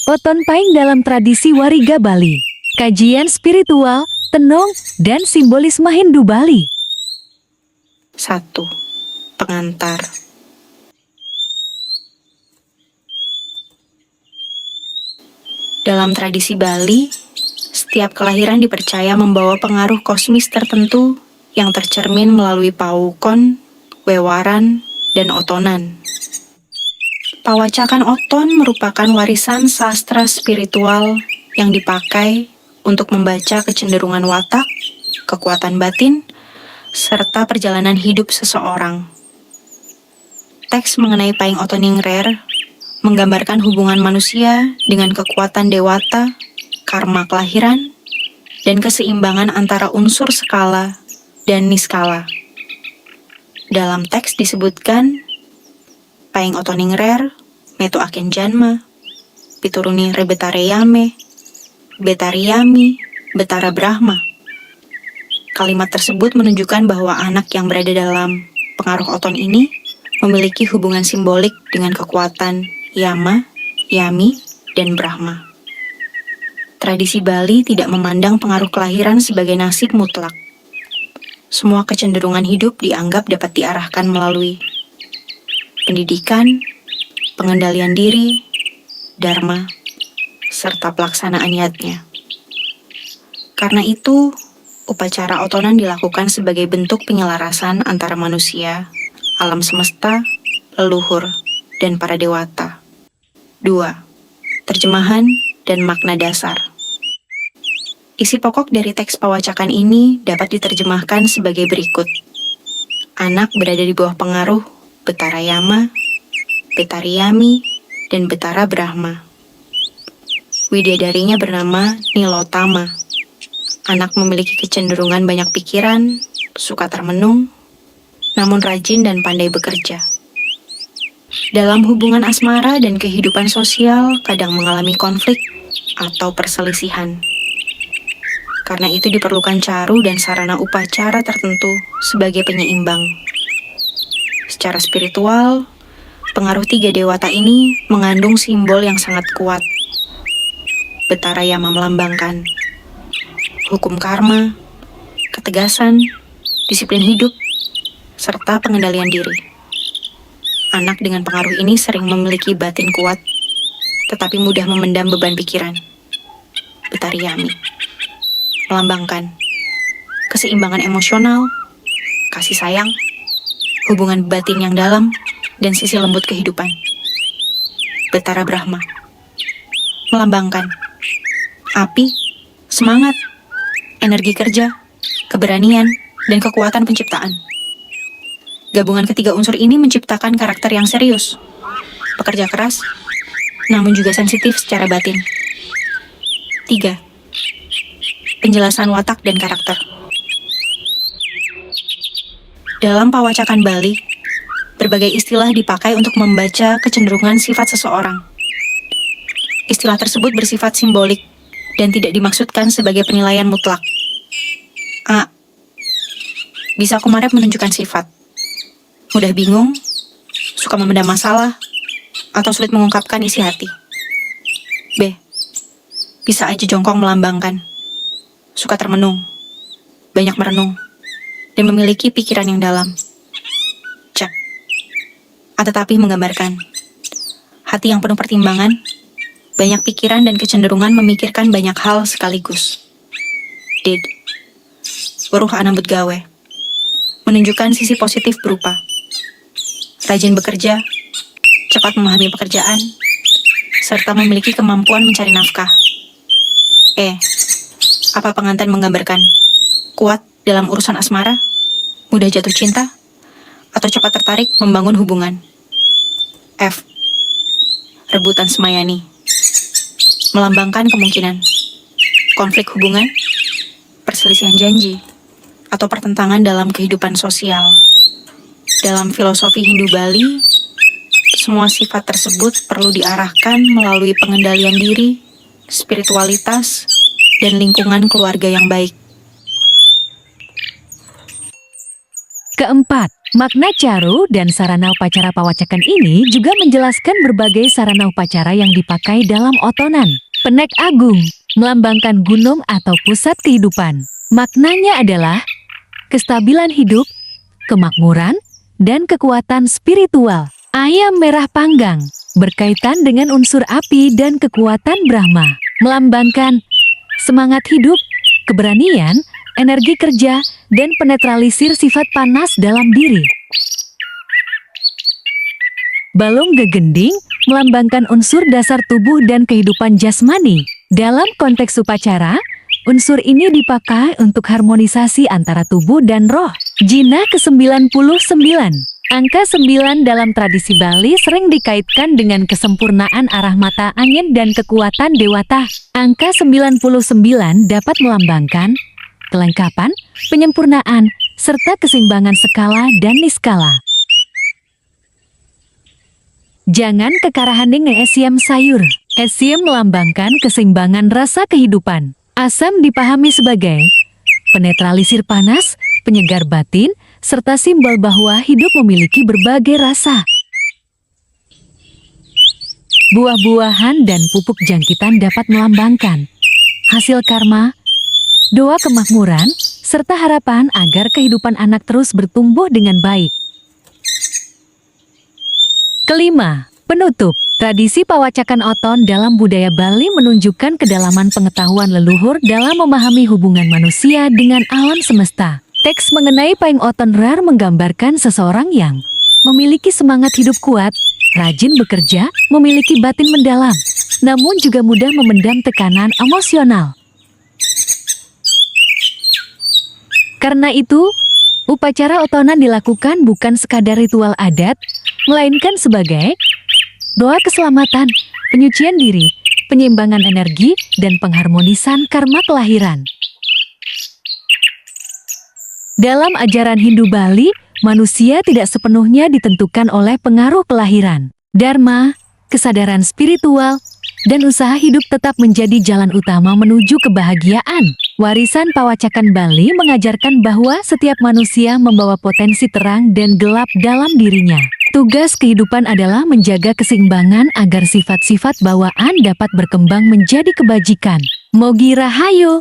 Oton Paing dalam tradisi Wariga Bali. Kajian spiritual, tenong, dan simbolisme Hindu Bali. 1. Pengantar. Dalam tradisi Bali, setiap kelahiran dipercaya membawa pengaruh kosmis tertentu yang tercermin melalui paukon, wewaran, dan otonan. Pawacakan oton merupakan warisan sastra spiritual yang dipakai untuk membaca kecenderungan watak, kekuatan batin, serta perjalanan hidup seseorang. Teks mengenai Paing Otoningrer menggambarkan hubungan manusia dengan kekuatan dewata, karma kelahiran, dan keseimbangan antara unsur skala dan niskala. Dalam teks disebutkan, Paing Otoningrer, Metu Aken Janma, Pituruni Rebetareyame, Betariyami, Betara Brahma. Kalimat tersebut menunjukkan bahwa anak yang berada dalam pengaruh oton ini memiliki hubungan simbolik dengan kekuatan Yama, Yami, dan Brahma. Tradisi Bali tidak memandang pengaruh kelahiran sebagai nasib mutlak. Semua kecenderungan hidup dianggap dapat diarahkan melalui pendidikan, pengendalian diri, dharma, serta pelaksanaan yatnya. Karena itu, upacara otonan dilakukan sebagai bentuk penyelarasan antara manusia, alam semesta, leluhur, dan para dewata. 2. Terjemahan dan makna dasar. Isi pokok dari teks pawacakan ini dapat diterjemahkan sebagai berikut. Anak berada di bawah pengaruh Betara Yama, Betariyami, dan Betara Brahma. Widadarinya bernama Nilotama. Anak memiliki kecenderungan banyak pikiran, suka termenung, namun rajin dan pandai bekerja. Dalam hubungan asmara dan kehidupan sosial kadang mengalami konflik atau perselisihan. Karena itu diperlukan caru dan sarana upacara tertentu sebagai penyeimbang. Secara spiritual, pengaruh 3 dewata ini mengandung simbol yang sangat kuat. Betara Yama melambangkan hukum karma, ketegasan, disiplin hidup, serta pengendalian diri. Anak dengan pengaruh ini sering memiliki batin kuat, tetapi mudah memendam beban pikiran. Betariyami melambangkan keseimbangan emosional, kasih sayang, hubungan batin yang dalam, dan sisi lembut kehidupan. Betara Brahma melambangkan api, semangat, energi kerja, keberanian, dan kekuatan penciptaan. Gabungan ketiga unsur ini menciptakan karakter yang serius, pekerja keras, namun juga sensitif secara batin. 3. Penjelasan watak dan karakter. Dalam pawacakan Bali, berbagai istilah dipakai untuk membaca kecenderungan sifat seseorang. Istilah tersebut bersifat simbolik dan tidak dimaksudkan sebagai penilaian mutlak. A. Bisa kumarep menunjukkan sifat. Mudah bingung, suka memendam masalah, atau sulit mengungkapkan isi hati. B. Bisa aja jongkong melambangkan. Suka termenung, banyak merenung, dan memiliki pikiran yang dalam. C. Tetapi menggambarkan hati yang penuh pertimbangan, banyak pikiran dan kecenderungan memikirkan banyak hal sekaligus. D. Weruh anambut gawe, menunjukkan sisi positif berupa rajin bekerja, cepat memahami pekerjaan, serta memiliki kemampuan mencari nafkah. E. Apa pengantin menggambarkan kuat dalam urusan asmara, mudah jatuh cinta, atau cepat tertarik membangun hubungan. F. Rebutan semayani, melambangkan kemungkinan konflik hubungan, perselisihan janji, atau pertentangan dalam kehidupan sosial. Dalam filosofi Hindu Bali, semua sifat tersebut perlu diarahkan melalui pengendalian diri, spiritualitas, dan lingkungan keluarga yang baik. Keempat, Makna caru dan sarana upacara pawacakan ini juga menjelaskan berbagai sarana upacara yang dipakai dalam otonan. Penek agung, melambangkan gunung atau pusat kehidupan. Maknanya adalah kestabilan hidup, kemakmuran, dan kekuatan spiritual. Ayam merah panggang, berkaitan dengan unsur api dan kekuatan Brahma. Melambangkan semangat hidup, keberanian, energi kerja, dan penetralisir sifat panas dalam diri. Balung gegending melambangkan unsur dasar tubuh dan kehidupan jasmani. Dalam konteks upacara, unsur ini dipakai untuk harmonisasi antara tubuh dan roh. Jinah ke-99. Angka 9 dalam tradisi Bali sering dikaitkan dengan kesempurnaan arah mata angin dan kekuatan dewata. Angka 99 dapat melambangkan kelengkapan, penyempurnaan, serta keseimbangan skala dan niskala. Jangan kekarahaning esiam sayur. Esiam melambangkan keseimbangan rasa kehidupan. Asam dipahami sebagai penetralisir panas, penyegar batin, serta simbol bahwa hidup memiliki berbagai rasa. Buah-buahan dan pupuk jangkitan dapat melambangkan hasil karma, doa kemakmuran, serta harapan agar kehidupan anak terus bertumbuh dengan baik. Kelima, penutup. Tradisi pawacakan oton dalam budaya Bali menunjukkan kedalaman pengetahuan leluhur dalam memahami hubungan manusia dengan alam semesta. Teks mengenai Paing Oton Rar menggambarkan seseorang yang memiliki semangat hidup kuat, rajin bekerja, memiliki batin mendalam, namun juga mudah memendam tekanan emosional. Karena itu, upacara otonan dilakukan bukan sekadar ritual adat, melainkan sebagai doa keselamatan, penyucian diri, penyeimbangan energi, dan pengharmonisan karma kelahiran. Dalam ajaran Hindu Bali, manusia tidak sepenuhnya ditentukan oleh pengaruh kelahiran. Dharma, kesadaran spiritual, dan usaha hidup tetap menjadi jalan utama menuju kebahagiaan. Warisan pawacakan Bali mengajarkan bahwa setiap manusia membawa potensi terang dan gelap dalam dirinya. Tugas kehidupan adalah menjaga keseimbangan agar sifat-sifat bawaan dapat berkembang menjadi kebajikan. Mogi Rahayu!